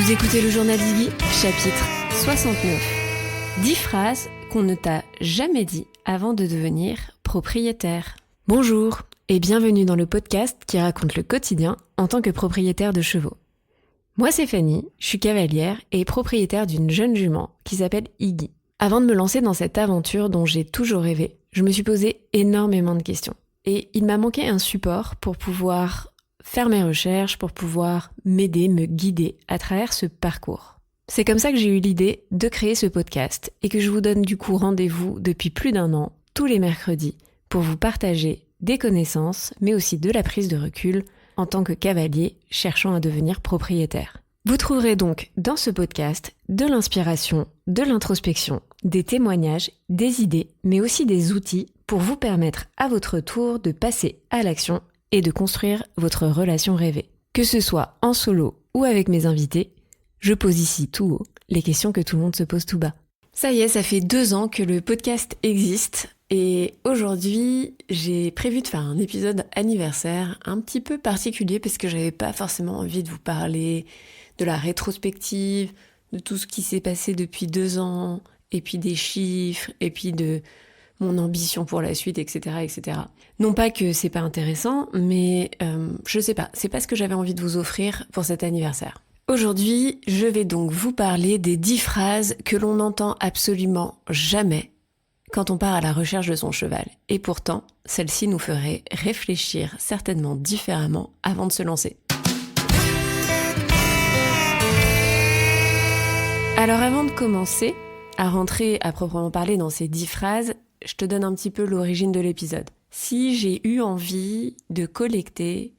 Vous écoutez le journal d'Iggy, chapitre 69. 10 phrases qu'on ne t'a jamais dit avant de devenir propriétaire. Bonjour et bienvenue dans le podcast qui raconte le quotidien en tant que propriétaire de chevaux. Moi c'est Fanny, je suis cavalière et propriétaire d'une jeune jument qui s'appelle Iggy. Avant de me lancer dans cette aventure dont j'ai toujours rêvé, je me suis posé énormément de questions. Et il m'a manqué un support pour pouvoir faire mes recherches, pour pouvoir m'aider, me guider à travers ce parcours. C'est comme ça que j'ai eu l'idée de créer ce podcast et que je vous donne du coup rendez-vous depuis plus d'1 an, tous les mercredis, pour vous partager des connaissances, mais aussi de la prise de recul en tant que cavalier cherchant à devenir propriétaire. Vous trouverez donc dans ce podcast de l'inspiration, de l'introspection, des témoignages, des idées, mais aussi des outils pour vous permettre à votre tour de passer à l'action et de construire votre relation rêvée. Que ce soit en solo ou avec mes invités, je pose ici tout haut les questions que tout le monde se pose tout bas. Ça y est, ça fait 2 ans que le podcast existe et aujourd'hui, j'ai prévu de faire un épisode anniversaire un petit peu particulier parce que j'avais pas forcément envie de vous parler de la rétrospective, de tout ce qui s'est passé depuis 2 ans, et puis des chiffres, et puis de mon ambition pour la suite, etc., etc. Non pas que c'est pas intéressant, mais je sais pas, c'est pas ce que j'avais envie de vous offrir pour cet anniversaire. Aujourd'hui, je vais donc vous parler des 10 phrases que l'on n'entend absolument jamais quand on part à la recherche de son cheval. Et pourtant, celles-ci nous feraient réfléchir certainement différemment avant de se lancer. Alors avant de commencer à rentrer à proprement parler dans ces 10 phrases, je te donne un petit peu l'origine de l'épisode. Si j'ai eu envie de collecter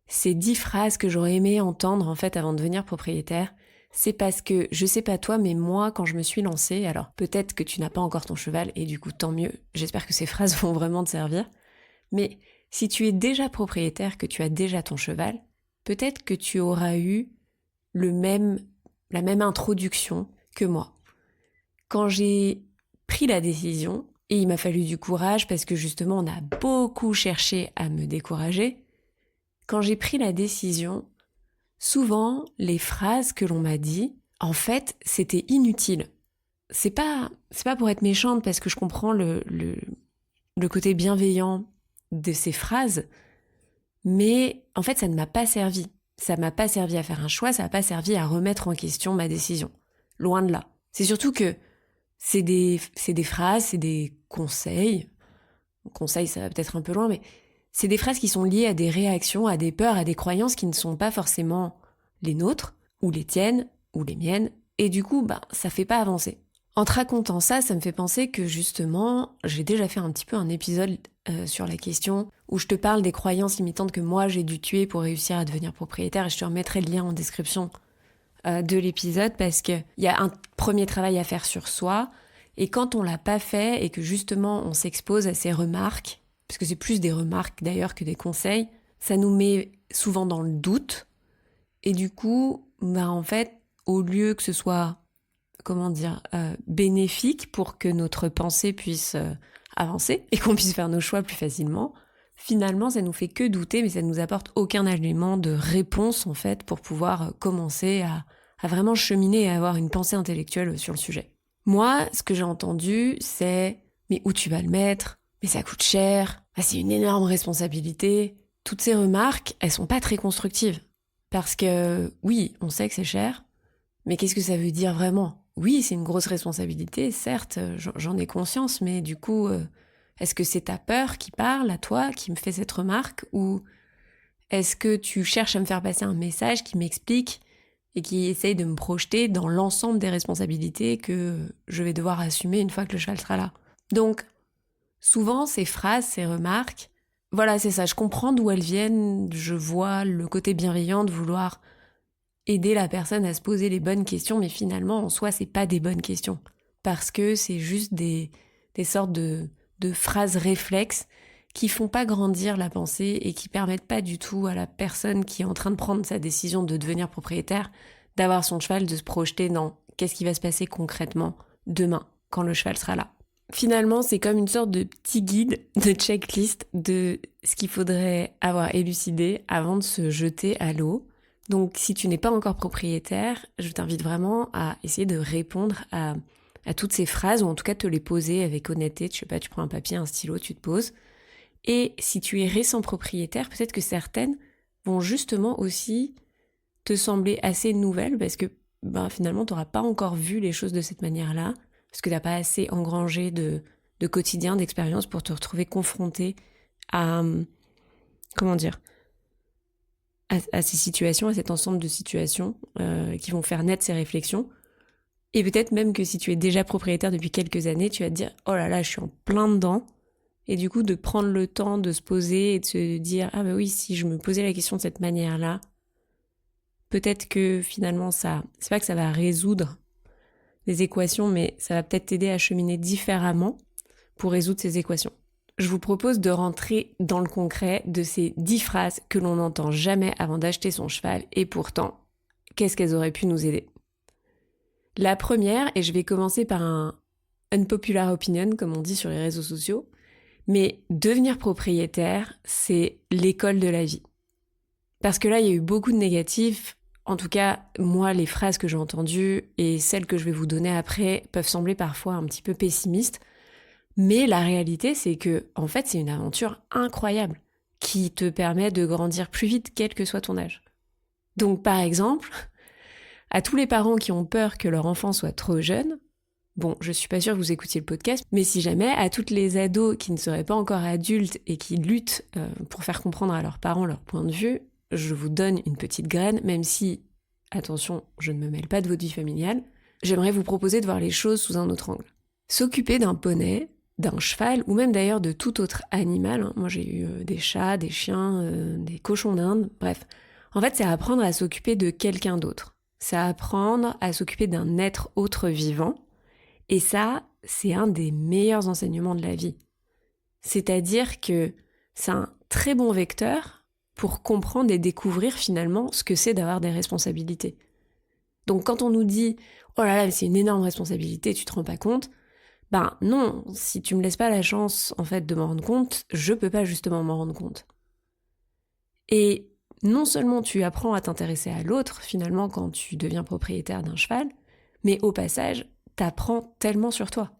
ces 10 phrases que j'aurais aimé entendre en fait avant de devenir propriétaire, c'est parce que, je sais pas toi, mais moi quand je me suis lancée, alors peut-être que tu n'as pas encore ton cheval et du coup tant mieux, j'espère que ces phrases vont vraiment te servir, mais si tu es déjà propriétaire, que tu as déjà ton cheval, peut-être que tu auras eu la même introduction que moi. Quand j'ai pris la décision, et il m'a fallu du courage parce que justement on a beaucoup cherché à me décourager, quand j'ai pris la décision, souvent les phrases que l'on m'a dit, en fait c'était inutile. C'est pas pour être méchante parce que je comprends le côté bienveillant de ces phrases, mais en fait ça ne m'a pas servi. Ça m'a pas servi à faire un choix, ça m'a pas servi à remettre en question ma décision. Loin de là. C'est surtout que c'est des phrases, c'est des conseils. Conseils, ça va peut-être un peu loin, mais c'est des phrases qui sont liées à des réactions, à des peurs, à des croyances qui ne sont pas forcément les nôtres, ou les tiennes, ou les miennes, et du coup, ça fait pas avancer. En te racontant ça, ça me fait penser que justement, j'ai déjà fait un petit peu un épisode sur la question où je te parle des croyances limitantes que moi j'ai dû tuer pour réussir à devenir propriétaire, et je te remettrai le lien en description de l'épisode parce qu'il y a un premier travail à faire sur soi, et quand on l'a pas fait et que justement on s'expose à ces remarques, parce que c'est plus des remarques d'ailleurs que des conseils, ça nous met souvent dans le doute, et du coup, en fait, au lieu que ce soit bénéfique pour que notre pensée puisse avancer et qu'on puisse faire nos choix plus facilement, finalement ça nous fait que douter, mais ça ne nous apporte aucun élément de réponse en fait pour pouvoir commencer à vraiment cheminer et avoir une pensée intellectuelle sur le sujet. Moi, ce que j'ai entendu, c'est « mais où tu vas le mettre ? Mais ça coûte cher, c'est une énorme responsabilité ». Toutes ces remarques, elles sont pas très constructives. Parce que oui, on sait que c'est cher, mais qu'est-ce que ça veut dire vraiment ? Oui, c'est une grosse responsabilité, certes, j'en ai conscience, mais du coup, est-ce que c'est ta peur qui parle à toi, qui me fait cette remarque, ou est-ce que tu cherches à me faire passer un message qui m'explique et qui essaye de me projeter dans l'ensemble des responsabilités que je vais devoir assumer une fois que le cheval sera là ? Donc, souvent, ces phrases, ces remarques, voilà, c'est ça, je comprends d'où elles viennent, je vois le côté bienveillant de vouloir aider la personne à se poser les bonnes questions, mais finalement, en soi, c'est pas des bonnes questions. Parce que c'est juste des sortes de phrases réflexes qui font pas grandir la pensée et qui permettent pas du tout à la personne qui est en train de prendre sa décision de devenir propriétaire, d'avoir son cheval, de se projeter dans qu'est-ce qui va se passer concrètement demain, quand le cheval sera là. Finalement, c'est comme une sorte de petit guide, de checklist de ce qu'il faudrait avoir élucidé avant de se jeter à l'eau. Donc si tu n'es pas encore propriétaire, je t'invite vraiment à essayer de répondre à toutes ces phrases, ou en tout cas de te les poser avec honnêteté. Je sais pas, tu prends un papier, un stylo, tu te poses. Et si tu es récent propriétaire, peut-être que certaines vont justement aussi te sembler assez nouvelles parce que finalement, tu n'auras pas encore vu les choses de cette manière-là, parce que tu n'as pas assez engrangé de quotidien, d'expérience pour te retrouver confronté à, comment dire, à ces situations, à cet ensemble de situations qui vont faire naître ces réflexions. Et peut-être même que si tu es déjà propriétaire depuis quelques années, tu vas te dire « Oh là là, je suis en plein dedans ». Et du coup, de prendre le temps de se poser et de se dire « Ah bah oui, si je me posais la question de cette manière-là, peut-être que finalement ça, c'est pas que ça va résoudre les équations, mais ça va peut-être t'aider à cheminer différemment pour résoudre ces équations. » Je vous propose de rentrer dans le concret de ces 10 phrases que l'on n'entend jamais avant d'acheter son cheval, et pourtant, qu'est-ce qu'elles auraient pu nous aider? La première, et je vais commencer par un unpopular opinion, comme on dit sur les réseaux sociaux, mais devenir propriétaire, c'est l'école de la vie. Parce que là, il y a eu beaucoup de négatifs. En tout cas, moi, les phrases que j'ai entendues et celles que je vais vous donner après peuvent sembler parfois un petit peu pessimistes. Mais la réalité, c'est que, en fait, c'est une aventure incroyable qui te permet de grandir plus vite, quel que soit ton âge. Donc, par exemple, à tous les parents qui ont peur que leur enfant soit trop jeune, bon, je suis pas sûre que vous écoutiez le podcast, mais si jamais, à toutes les ados qui ne seraient pas encore adultes et qui luttent pour faire comprendre à leurs parents leur point de vue, je vous donne une petite graine, même si, attention, je ne me mêle pas de votre vie familiale, j'aimerais vous proposer de voir les choses sous un autre angle. S'occuper d'un poney, d'un cheval, ou même d'ailleurs de tout autre animal, moi j'ai eu des chats, des chiens, des cochons d'Inde, bref. En fait, c'est apprendre à s'occuper de quelqu'un d'autre. C'est apprendre à s'occuper d'un être autre vivant. Et ça, c'est un des meilleurs enseignements de la vie. C'est-à-dire que c'est un très bon vecteur pour comprendre et découvrir finalement ce que c'est d'avoir des responsabilités. Donc quand on nous dit « Oh là là, c'est une énorme responsabilité, tu te rends pas compte », non, si tu me laisses pas la chance en fait de m'en rendre compte, je peux pas justement m'en rendre compte. Et non seulement tu apprends à t'intéresser à l'autre finalement quand tu deviens propriétaire d'un cheval, mais au passage, t'apprends tellement sur toi,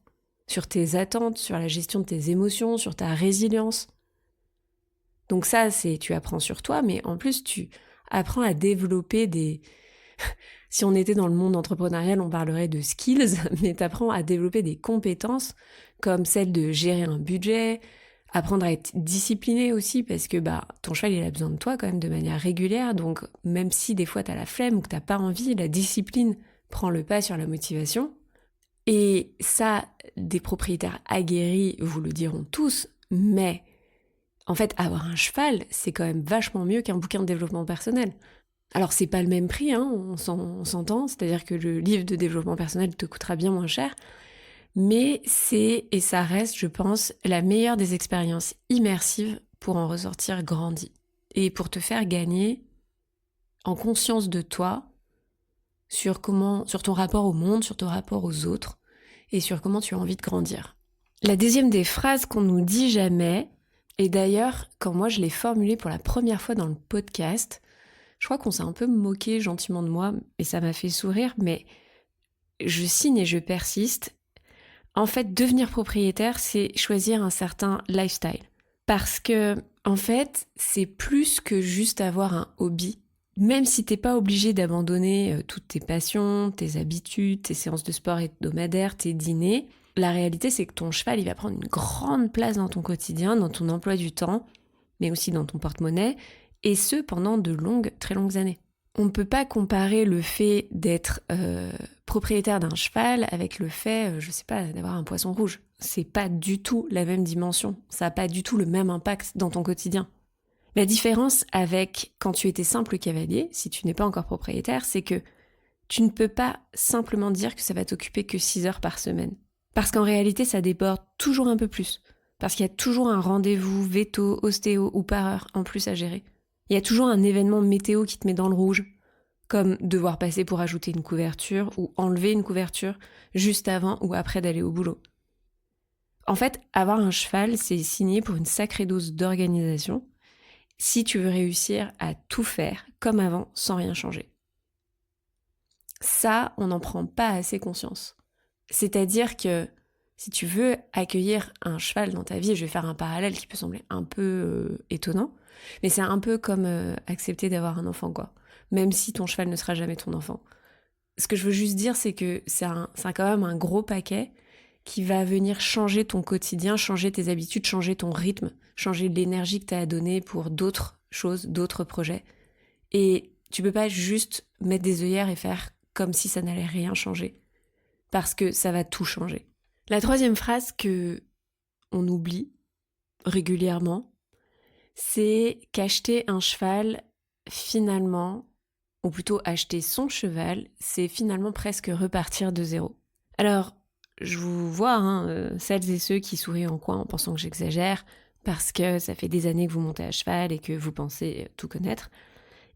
sur tes attentes, sur la gestion de tes émotions, sur ta résilience. Donc ça, tu apprends sur toi, mais en plus tu apprends à développer des... Si on était dans le monde entrepreneurial, on parlerait de skills, mais t'apprends à développer des compétences comme celle de gérer un budget, apprendre à être discipliné aussi, parce que ton cheval il a besoin de toi quand même de manière régulière, donc même si des fois t'as la flemme ou que t'as pas envie, la discipline prend le pas sur la motivation. Et ça, des propriétaires aguerris vous le diront tous, mais en fait, avoir un cheval, c'est quand même vachement mieux qu'un bouquin de développement personnel. Alors, c'est pas le même prix, on s'entend, c'est-à-dire que le livre de développement personnel te coûtera bien moins cher, mais c'est, et ça reste, je pense, la meilleure des expériences immersives pour en ressortir grandi et pour te faire gagner en conscience de toi sur ton rapport au monde, sur ton rapport aux autres et sur comment tu as envie de grandir. La deuxième des phrases qu'on nous dit jamais, et d'ailleurs, quand moi je l'ai formulée pour la première fois dans le podcast, je crois qu'on s'est un peu moqué gentiment de moi et ça m'a fait sourire, mais je signe et je persiste. En fait, devenir propriétaire, c'est choisir un certain lifestyle. Parce que, en fait, c'est plus que juste avoir un hobby. Même si t'es pas obligé d'abandonner toutes tes passions, tes habitudes, tes séances de sport hebdomadaires, tes dîners, la réalité c'est que ton cheval il va prendre une grande place dans ton quotidien, dans ton emploi du temps, mais aussi dans ton porte-monnaie, et ce pendant de longues, très longues années. On ne peut pas comparer le fait d'être propriétaire d'un cheval avec le fait, d'avoir un poisson rouge. C'est pas du tout la même dimension, ça n'a pas du tout le même impact dans ton quotidien. La différence avec quand tu étais simple cavalier, si tu n'es pas encore propriétaire, c'est que tu ne peux pas simplement dire que ça va t'occuper que 6 heures par semaine. Parce qu'en réalité, ça déborde toujours un peu plus. Parce qu'il y a toujours un rendez-vous veto, ostéo ou pareur en plus à gérer. Il y a toujours un événement météo qui te met dans le rouge, comme devoir passer pour ajouter une couverture ou enlever une couverture juste avant ou après d'aller au boulot. En fait, avoir un cheval, c'est signer pour une sacrée dose d'organisation. si tu veux réussir à tout faire comme avant sans rien changer. Ça, on n'en prend pas assez conscience. C'est-à-dire que si tu veux accueillir un cheval dans ta vie, je vais faire un parallèle qui peut sembler un peu étonnant, mais c'est un peu comme accepter d'avoir un enfant, quoi. Même si ton cheval ne sera jamais ton enfant. Ce que je veux juste dire, c'est que c'est quand même un gros paquet qui va venir changer ton quotidien, changer tes habitudes, changer ton rythme, changer l'énergie que tu as à donner pour d'autres choses, d'autres projets. Et tu peux pas juste mettre des œillères et faire comme si ça n'allait rien changer. Parce que ça va tout changer. La troisième phrase que on oublie régulièrement, c'est qu'acheter un cheval, finalement, ou plutôt acheter son cheval, c'est finalement presque repartir de zéro. Alors, je vous vois, celles et ceux qui sourient en coin en pensant que j'exagère, parce que ça fait des années que vous montez à cheval et que vous pensez tout connaître.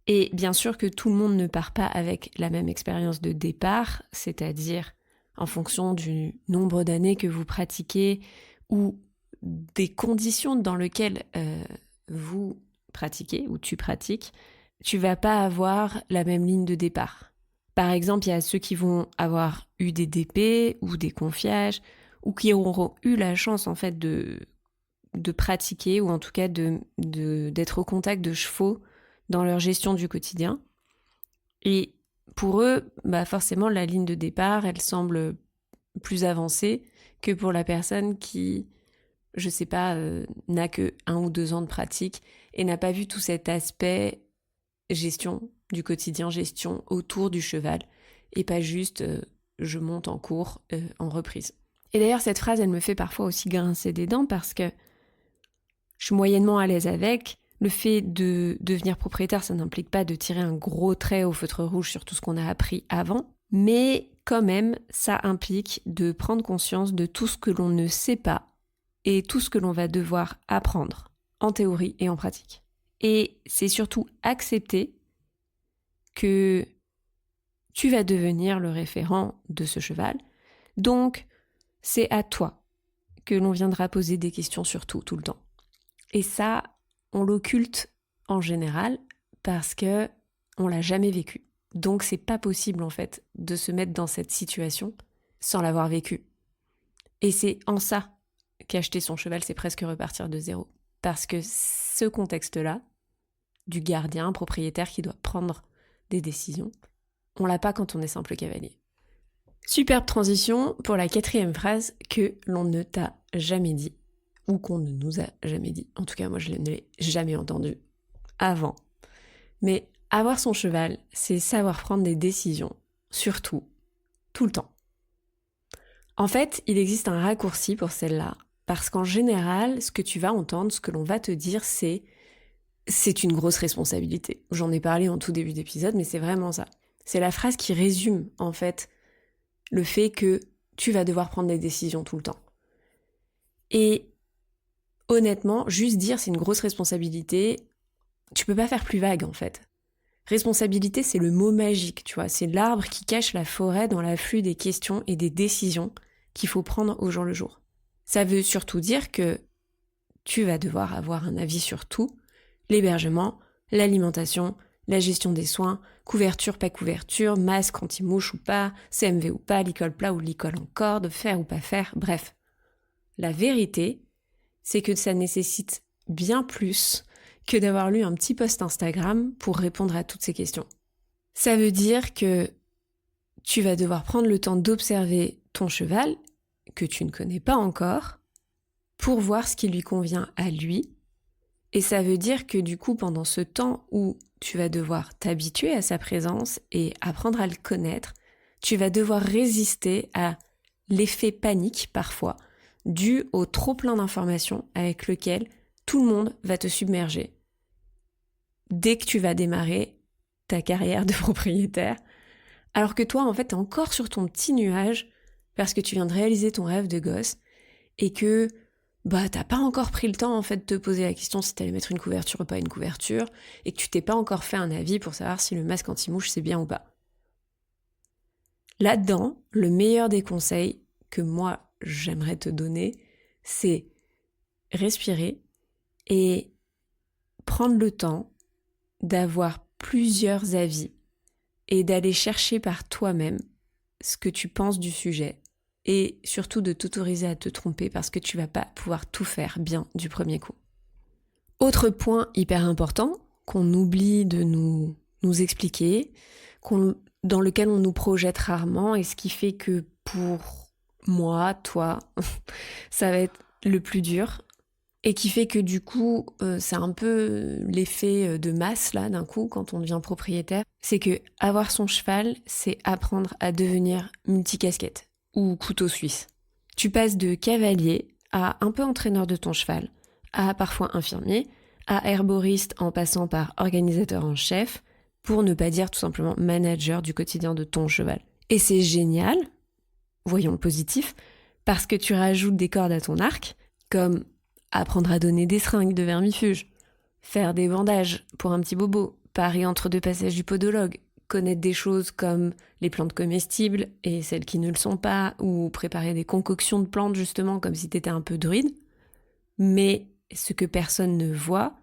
Et bien sûr que tout le monde ne part pas avec la même expérience de départ, c'est-à-dire en fonction du nombre d'années que vous pratiquez ou des conditions dans lesquelles vous pratiquez ou tu pratiques, tu vas pas avoir la même ligne de départ. Par exemple, il y a ceux qui vont avoir eu des DP ou des confiages ou qui auront eu la chance en fait de pratiquer ou en tout cas d'être au contact de chevaux dans leur gestion du quotidien. Et pour eux, forcément, la ligne de départ, elle semble plus avancée que pour la personne qui, je sais pas, n'a que 1 ou 2 ans de pratique et n'a pas vu tout cet aspect gestion du quotidien, gestion autour du cheval, et pas juste je monte en cours en reprise. Et d'ailleurs, cette phrase, elle me fait parfois aussi grincer des dents parce que je suis moyennement à l'aise avec. Le fait de devenir propriétaire, ça n'implique pas de tirer un gros trait au feutre rouge sur tout ce qu'on a appris avant, mais quand même, ça implique de prendre conscience de tout ce que l'on ne sait pas et tout ce que l'on va devoir apprendre, en théorie et en pratique. Et c'est surtout accepter que tu vas devenir le référent de ce cheval. Donc, c'est à toi que l'on viendra poser des questions sur tout le temps. Et ça, on l'occulte en général parce que on l'a jamais vécu. Donc c'est pas possible en fait de se mettre dans cette situation sans l'avoir vécu. Et c'est en ça qu'acheter son cheval, c'est presque repartir de zéro. Parce que ce contexte-là, du gardien, propriétaire qui doit prendre des décisions, on l'a pas quand on est simple cavalier. Superbe transition pour la 4e phrase que l'on ne t'a jamais dit, ou qu'on ne nous a jamais dit. En tout cas, moi, je ne l'ai jamais entendu avant. Mais avoir son cheval, c'est savoir prendre des décisions, surtout, tout le temps. En fait, il existe un raccourci pour celle-là, parce qu'en général, ce que tu vas entendre, ce que l'on va te dire, c'est une grosse responsabilité. J'en ai parlé en tout début d'épisode, mais c'est vraiment ça. C'est la phrase qui résume, en fait, le fait que tu vas devoir prendre des décisions tout le temps. Et honnêtement, juste dire c'est une grosse responsabilité, tu peux pas faire plus vague en fait. Responsabilité, c'est le mot magique, tu vois, c'est l'arbre qui cache la forêt dans l'afflux des questions et des décisions qu'il faut prendre au jour le jour. Ça veut surtout dire que tu vas devoir avoir un avis sur tout, l'hébergement, l'alimentation, la gestion des soins, couverture, pas couverture, masque anti-mouche ou pas, CMV ou pas, licol plat ou licol en corde, faire ou pas faire, bref. La vérité, c'est que ça nécessite bien plus que d'avoir lu un petit post Instagram pour répondre à toutes ces questions. Ça veut dire que tu vas devoir prendre le temps d'observer ton cheval, que tu ne connais pas encore, pour voir ce qui lui convient à lui. Et ça veut dire que du coup, pendant ce temps où tu vas devoir t'habituer à sa présence et apprendre à le connaître, tu vas devoir résister à l'effet panique parfois, dû au trop-plein d'informations avec lequel tout le monde va te submerger. Dès que tu vas démarrer ta carrière de propriétaire, alors que toi, en fait, t'es encore sur ton petit nuage parce que tu viens de réaliser ton rêve de gosse et que t'as pas encore pris le temps en fait de te poser la question si t'allais mettre une couverture ou pas une couverture et que tu t'es pas encore fait un avis pour savoir si le masque anti-mouche c'est bien ou pas. Là-dedans, le meilleur des conseils que moi j'aimerais te donner, c'est respirer et prendre le temps d'avoir plusieurs avis et d'aller chercher par toi-même ce que tu penses du sujet et surtout de t'autoriser à te tromper parce que tu vas pas pouvoir tout faire bien du premier coup. Autre point hyper important qu'on oublie de nous expliquer, dans lequel on nous projette rarement et ce qui fait que pour moi, toi, ça va être le plus dur et qui fait que du coup, c'est un peu l'effet de masse là d'un coup quand on devient propriétaire, c'est que avoir son cheval, c'est apprendre à devenir multicasquette ou couteau suisse. Tu passes de cavalier à un peu entraîneur de ton cheval, à parfois infirmier, à herboriste en passant par organisateur en chef, pour ne pas dire tout simplement manager du quotidien de ton cheval. Et c'est génial, voyons le positif, parce que tu rajoutes des cordes à ton arc, comme apprendre à donner des seringues de vermifuge, faire des bandages pour un petit bobo, parer entre deux passages du podologue, connaître des choses comme les plantes comestibles et celles qui ne le sont pas, ou préparer des concoctions de plantes justement comme si t'étais un peu druide. Mais ce que personne ne voit,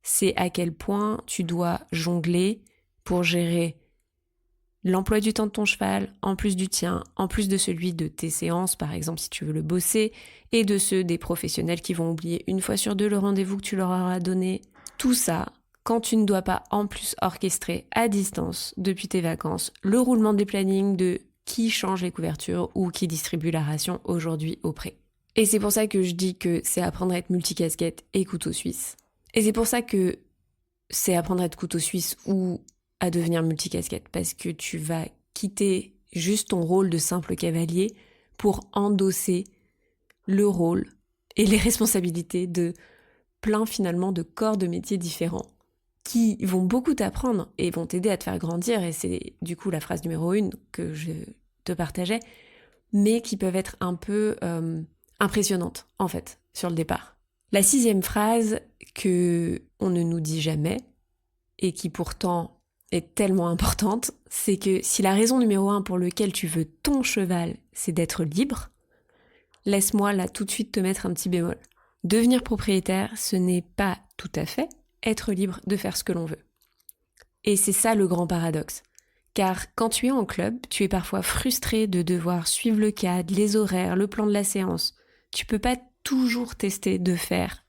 c'est à quel point tu dois jongler pour gérer l'emploi du temps de ton cheval, en plus du tien, en plus de celui de tes séances, par exemple si tu veux le bosser, et de ceux des professionnels qui vont oublier une fois sur deux le rendez-vous que tu leur auras donné. Tout ça, quand tu ne dois pas en plus orchestrer à distance, depuis tes vacances, le roulement des plannings de qui change les couvertures ou qui distribue la ration aujourd'hui au pré. Et c'est pour ça que je dis que c'est apprendre à être multicasquette et couteau suisse. Et c'est pour ça que c'est apprendre à être couteau suisse ou à devenir multicasquette, parce que tu vas quitter juste ton rôle de simple cavalier pour endosser le rôle et les responsabilités de plein finalement de corps de métiers différents qui vont beaucoup t'apprendre et vont t'aider à te faire grandir, et c'est du coup la phrase numéro 1 que je te partageais, mais qui peuvent être un peu impressionnantes en fait sur le départ. La 6e phrase que on ne nous dit jamais et qui pourtant est tellement importante, c'est que si la raison numéro 1 pour laquelle tu veux ton cheval, c'est d'être libre, laisse-moi là tout de suite te mettre un petit bémol. Devenir propriétaire, ce n'est pas tout à fait être libre de faire ce que l'on veut. Et c'est ça le grand paradoxe. Car quand tu es en club, tu es parfois frustré de devoir suivre le cadre, les horaires, le plan de la séance. Tu peux pas toujours tester de faire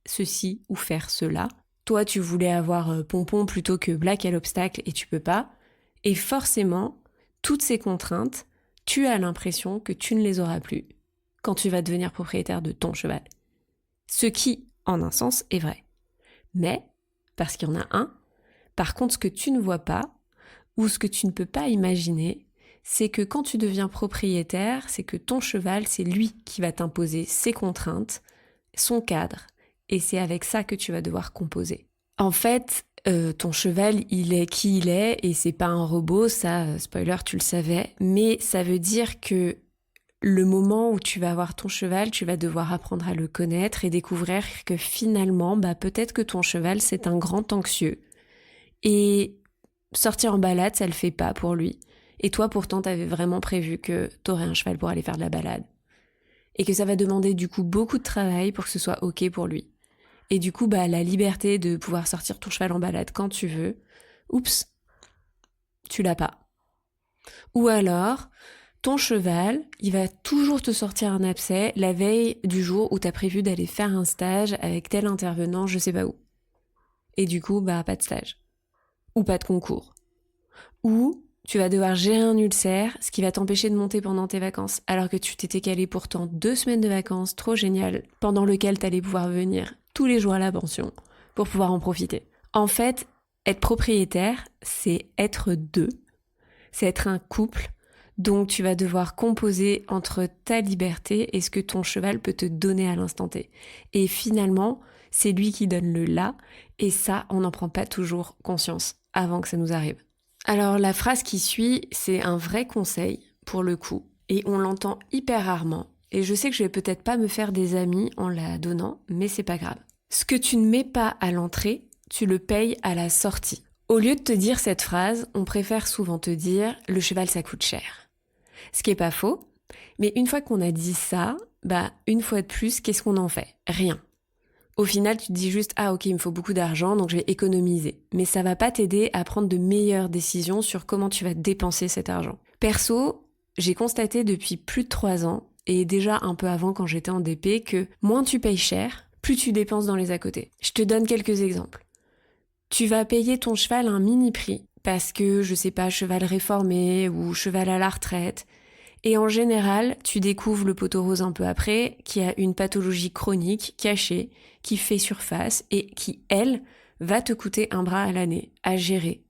ceci ou faire cela. Toi, tu voulais avoir pompon plutôt que black à l'obstacle et tu peux pas. Et forcément, toutes ces contraintes, tu as l'impression que tu ne les auras plus quand tu vas devenir propriétaire de ton cheval. Ce qui, en un sens, est vrai. Mais, parce qu'il y en a un, par contre, ce que tu ne vois pas, ou ce que tu ne peux pas imaginer, c'est que quand tu deviens propriétaire, c'est que ton cheval, c'est lui qui va t'imposer ses contraintes, son cadre, et c'est avec ça que tu vas devoir composer. En fait, ton cheval, il est qui il est, et c'est pas un robot, ça, spoiler, tu le savais, mais ça veut dire que le moment où tu vas avoir ton cheval, tu vas devoir apprendre à le connaître et découvrir que finalement, peut-être que ton cheval, c'est un grand anxieux. Et sortir en balade, ça le fait pas pour lui. Et toi, pourtant, t'avais vraiment prévu que t'aurais un cheval pour aller faire de la balade. Et que ça va demander du coup beaucoup de travail pour que ce soit ok pour lui. Et du coup, la liberté de pouvoir sortir ton cheval en balade quand tu veux, oups, tu l'as pas. Ou alors, ton cheval, il va toujours te sortir un abcès la veille du jour où t'as prévu d'aller faire un stage avec tel intervenant, je sais pas où. Et du coup, pas de stage. Ou pas de concours. Ou tu vas devoir gérer un ulcère, ce qui va t'empêcher de monter pendant tes vacances, alors que tu t'étais calé pourtant 2 semaines de vacances, trop génial, pendant lequel t'allais pouvoir venir tous les jours à la pension pour pouvoir en profiter. En fait, être propriétaire, c'est être deux, c'est être un couple, donc tu vas devoir composer entre ta liberté et ce que ton cheval peut te donner à l'instant T. Et finalement, c'est lui qui donne le là, et ça, on n'en prend pas toujours conscience avant que ça nous arrive. Alors la phrase qui suit, c'est un vrai conseil pour le coup, et on l'entend hyper rarement. Et je sais que je vais peut-être pas me faire des amis en la donnant, mais c'est pas grave. Ce que tu ne mets pas à l'entrée, tu le payes à la sortie. Au lieu de te dire cette phrase, on préfère souvent te dire « le cheval ça coûte cher ». Ce qui est pas faux, mais une fois qu'on a dit ça, une fois de plus, qu'est-ce qu'on en fait ? Rien. Au final, tu te dis juste « Ah ok, il me faut beaucoup d'argent, donc je vais économiser ». Mais ça va pas t'aider à prendre de meilleures décisions sur comment tu vas dépenser cet argent. Perso, j'ai constaté depuis plus de 3 ans, et déjà un peu avant quand j'étais en DP, que moins tu payes cher, plus tu dépenses dans les à côté. Je te donne quelques exemples. Tu vas payer ton cheval un mini prix, parce que, je sais pas, cheval réformé ou cheval à la retraite. Et en général, tu découvres le poteau rose un peu après, qui a une pathologie chronique, cachée, qui fait surface et qui, elle, va te coûter un bras à l'année à gérer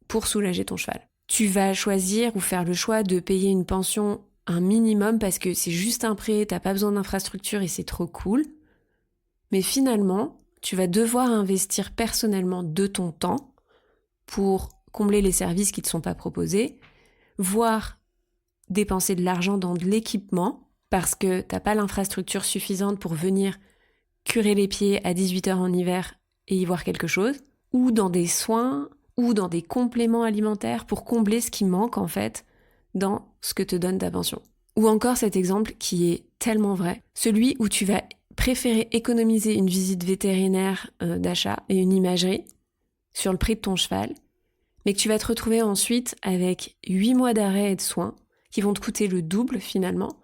pour soulager ton cheval. Tu vas choisir ou faire le choix de payer une pension un minimum parce que c'est juste un prêt, t'as pas besoin d'infrastructure et c'est trop cool. Mais finalement, tu vas devoir investir personnellement de ton temps pour combler les services qui ne te sont pas proposés, voire dépenser de l'argent dans de l'équipement parce que t'as pas l'infrastructure suffisante pour venir curer les pieds à 18h en hiver et y voir quelque chose, ou dans des soins, ou dans des compléments alimentaires pour combler ce qui manque en fait dans ce que te donne ta pension. Ou encore cet exemple qui est tellement vrai, celui où tu vas préférer économiser une visite vétérinaire d'achat et une imagerie sur le prix de ton cheval, mais que tu vas te retrouver ensuite avec 8 mois d'arrêt et de soins qui vont te coûter le double finalement,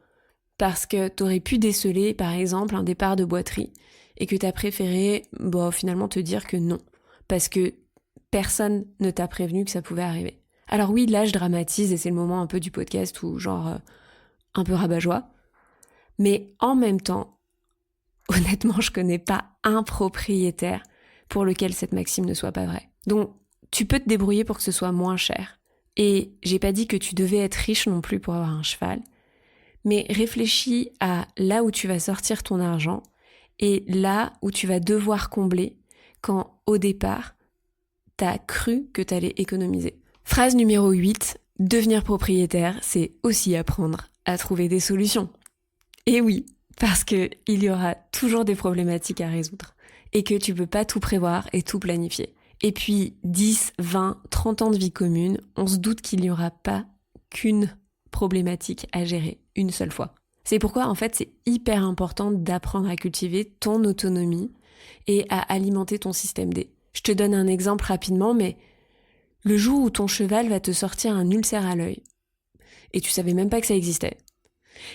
parce que tu aurais pu déceler par exemple un départ de boiterie et que tu as préféré finalement te dire que non, parce que personne ne t'a prévenu que ça pouvait arriver. Alors oui, là je dramatise et c'est le moment un peu du podcast où un peu rabat-joie, mais en même temps, honnêtement je connais pas un propriétaire pour lequel cette maxime ne soit pas vraie. Donc tu peux te débrouiller pour que ce soit moins cher. Et j'ai pas dit que tu devais être riche non plus pour avoir un cheval, mais réfléchis à là où tu vas sortir ton argent et là où tu vas devoir combler quand, au départ, t'as cru que t'allais économiser. Phrase numéro 8, devenir propriétaire, c'est aussi apprendre à trouver des solutions. Et oui, parce que il y aura toujours des problématiques à résoudre et que tu peux pas tout prévoir et tout planifier. Et puis 10, 20, 30 ans de vie commune, on se doute qu'il n'y aura pas qu'une problématique à gérer une seule fois. C'est pourquoi en fait c'est hyper important d'apprendre à cultiver ton autonomie et à alimenter ton système D. Je te donne un exemple rapidement, mais le jour où ton cheval va te sortir un ulcère à l'œil, et tu savais même pas que ça existait,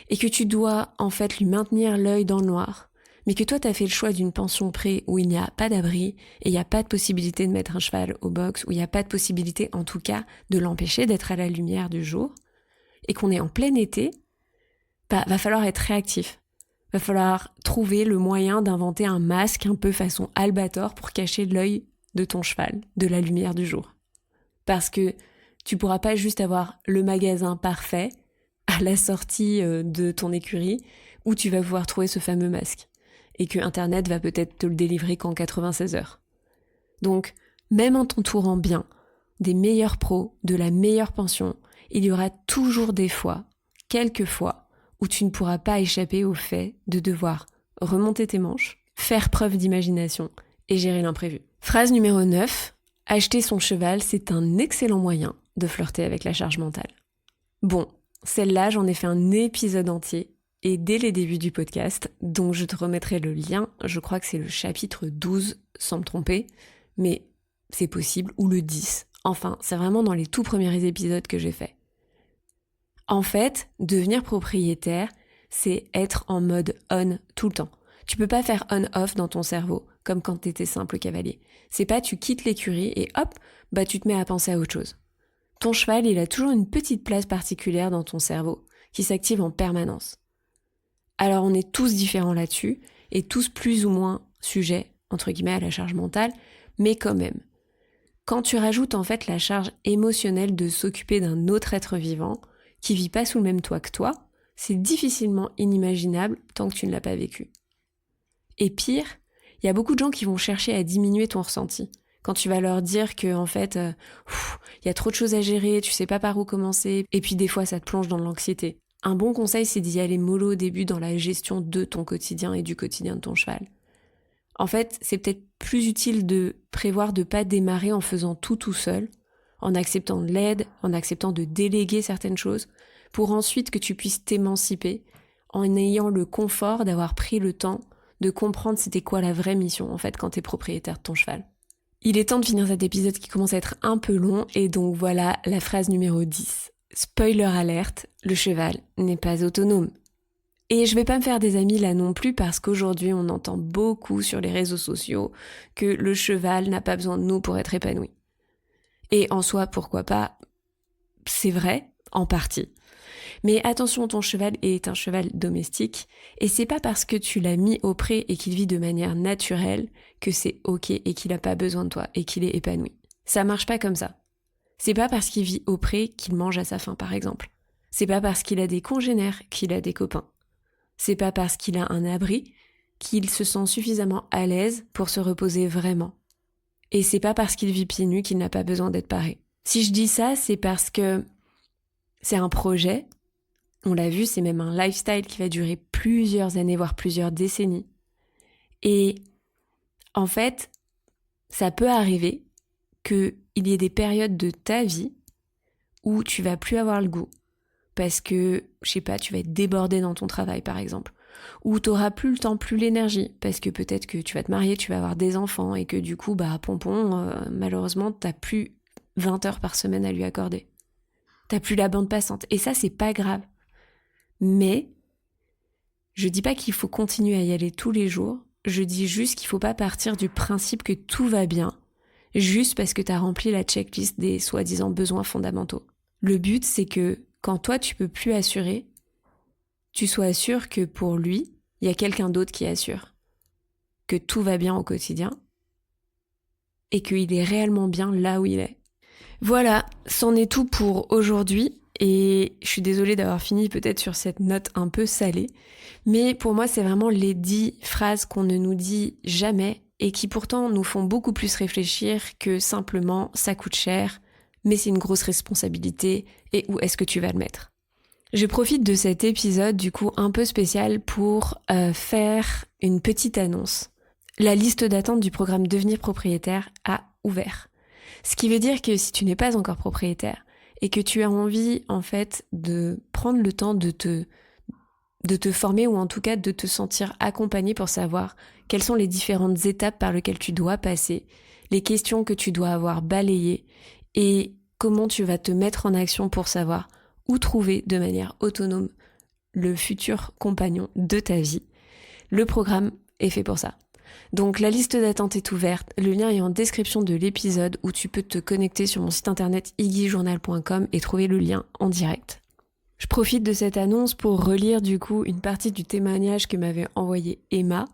et que tu dois en fait lui maintenir l'œil dans le noir, mais que toi t'as fait le choix d'une pension pré où il n'y a pas d'abri, et il n'y a pas de possibilité de mettre un cheval au box, où il n'y a pas de possibilité en tout cas de l'empêcher d'être à la lumière du jour, et qu'on est en plein été, va falloir être réactif. Va falloir trouver le moyen d'inventer un masque un peu façon Albator pour cacher l'œil de ton cheval de la lumière du jour. Parce que tu pourras pas juste avoir le magasin parfait à la sortie de ton écurie où tu vas pouvoir trouver ce fameux masque et que Internet va peut-être te le délivrer qu'en 96 heures. Donc, même en t'entourant bien des meilleurs pros, de la meilleure pension, il y aura toujours des fois, quelques fois, où tu ne pourras pas échapper au fait de devoir remonter tes manches, faire preuve d'imagination et gérer l'imprévu. Phrase numéro 9, acheter son cheval, c'est un excellent moyen de flirter avec la charge mentale. Bon, celle-là, j'en ai fait un épisode entier et dès les débuts du podcast, dont je te remettrai le lien, je crois que c'est le chapitre 12, sans me tromper, mais c'est possible, ou le 10. Enfin, c'est vraiment dans les tout premiers épisodes que j'ai fait. En fait, devenir propriétaire, c'est être en mode on tout le temps. Tu peux pas faire on-off dans ton cerveau, comme quand t'étais simple cavalier. C'est pas tu quittes l'écurie et hop, tu te mets à penser à autre chose. Ton cheval, il a toujours une petite place particulière dans ton cerveau, qui s'active en permanence. Alors on est tous différents là-dessus, et tous plus ou moins sujets, entre guillemets, à la charge mentale, mais quand même. Quand tu rajoutes en fait la charge émotionnelle de s'occuper d'un autre être vivant, qui vit pas sous le même toit que toi, c'est difficilement inimaginable tant que tu ne l'as pas vécu. Et pire, il y a beaucoup de gens qui vont chercher à diminuer ton ressenti. Quand tu vas leur dire que en fait, y a trop de choses à gérer, tu sais pas par où commencer, et puis des fois ça te plonge dans l'anxiété. Un bon conseil, c'est d'y aller mollo au début dans la gestion de ton quotidien et du quotidien de ton cheval. En fait, c'est peut-être plus utile de prévoir de pas démarrer en faisant tout seul, en acceptant de l'aide, en acceptant de déléguer certaines choses, pour ensuite que tu puisses t'émanciper en ayant le confort d'avoir pris le temps de comprendre c'était quoi la vraie mission en fait quand t'es propriétaire de ton cheval. Il est temps de finir cet épisode qui commence à être un peu long et donc voilà la phrase numéro 10. Spoiler alerte, le cheval n'est pas autonome. Et je vais pas me faire des amis là non plus parce qu'aujourd'hui on entend beaucoup sur les réseaux sociaux que le cheval n'a pas besoin de nous pour être épanoui. Et en soi, pourquoi pas, c'est vrai, en partie. Mais attention, ton cheval est un cheval domestique et c'est pas parce que tu l'as mis au pré et qu'il vit de manière naturelle que c'est ok et qu'il a pas besoin de toi et qu'il est épanoui. Ça marche pas comme ça. C'est pas parce qu'il vit au pré qu'il mange à sa faim par exemple. C'est pas parce qu'il a des congénères qu'il a des copains. C'est pas parce qu'il a un abri qu'il se sent suffisamment à l'aise pour se reposer vraiment. Et c'est pas parce qu'il vit pieds nus qu'il n'a pas besoin d'être paré. Si je dis ça, c'est parce que c'est un projet. On l'a vu, c'est même un lifestyle qui va durer plusieurs années, voire plusieurs décennies. Et en fait, ça peut arriver qu'il y ait des périodes de ta vie où tu vas plus avoir le goût. Parce que, je sais pas, tu vas être débordé dans ton travail par exemple. Ou t'auras plus le temps, plus l'énergie. Parce que peut-être que tu vas te marier, tu vas avoir des enfants et que du coup, pompon, malheureusement, t'as plus 20 heures par semaine à lui accorder. T'as plus la bande passante. Et ça, c'est pas grave. Mais, je dis pas qu'il faut continuer à y aller tous les jours. Je dis juste qu'il faut pas partir du principe que tout va bien, juste parce que t'as rempli la checklist des soi-disant besoins fondamentaux. Le but, c'est que quand toi, tu peux plus assurer, tu sois sûr que pour lui, il y a quelqu'un d'autre qui assure. Que tout va bien au quotidien et qu'il est réellement bien là où il est. Voilà, c'en est tout pour aujourd'hui. Et je suis désolée d'avoir fini peut-être sur cette note un peu salée. Mais pour moi, c'est vraiment les 10 phrases qu'on ne nous dit jamais et qui pourtant nous font beaucoup plus réfléchir que simplement ça coûte cher, mais c'est une grosse responsabilité et où est-ce que tu vas le mettre. Je profite de cet épisode du coup un peu spécial pour faire une petite annonce. La liste d'attente du programme Devenir propriétaire a ouvert. Ce qui veut dire que si tu n'es pas encore propriétaire et que tu as envie en fait de prendre le temps de te former ou en tout cas de te sentir accompagné pour savoir quelles sont les différentes étapes par lesquelles tu dois passer, les questions que tu dois avoir balayées et comment tu vas te mettre en action pour savoir où trouver de manière autonome le futur compagnon de ta vie. Le programme est fait pour ça. Donc la liste d'attente est ouverte, le lien est en description de l'épisode où tu peux te connecter sur mon site internet iggyjournal.com et trouver le lien en direct. Je profite de cette annonce pour relire du coup une partie du témoignage que m'avait envoyé Emma,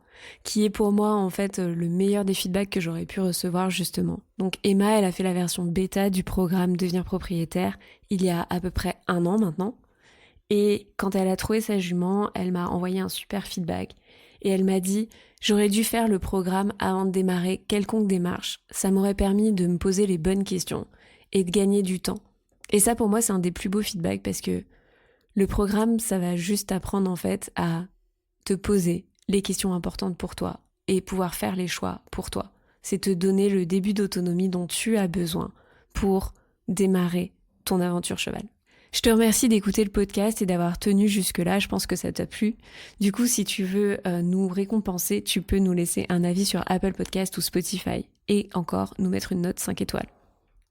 qui est pour moi en fait le meilleur des feedbacks que j'aurais pu recevoir justement. Donc Emma, elle a fait la version bêta du programme Devenir propriétaire il y a à peu près 1 an maintenant. Et quand elle a trouvé sa jument, elle m'a envoyé un super feedback. Et elle m'a dit « J'aurais dû faire le programme avant de démarrer quelconque démarche. Ça m'aurait permis de me poser les bonnes questions et de gagner du temps. » Et ça pour moi c'est un des plus beaux feedbacks parce que le programme, ça va juste t'apprendre en fait à te poser les questions importantes pour toi et pouvoir faire les choix pour toi. C'est te donner le début d'autonomie dont tu as besoin pour démarrer ton aventure cheval. Je te remercie d'écouter le podcast et d'avoir tenu jusque-là, je pense que ça t'a plu. Du coup, si tu veux nous récompenser, tu peux nous laisser un avis sur Apple Podcast ou Spotify et encore nous mettre une note 5 étoiles.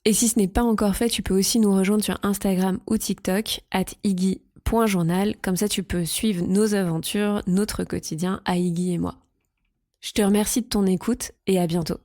Et si ce n'est pas encore fait, tu peux aussi nous rejoindre sur Instagram ou TikTok @iggy.journal, comme ça tu peux suivre nos aventures, notre quotidien à Iggy et moi. Je te remercie de ton écoute et à bientôt.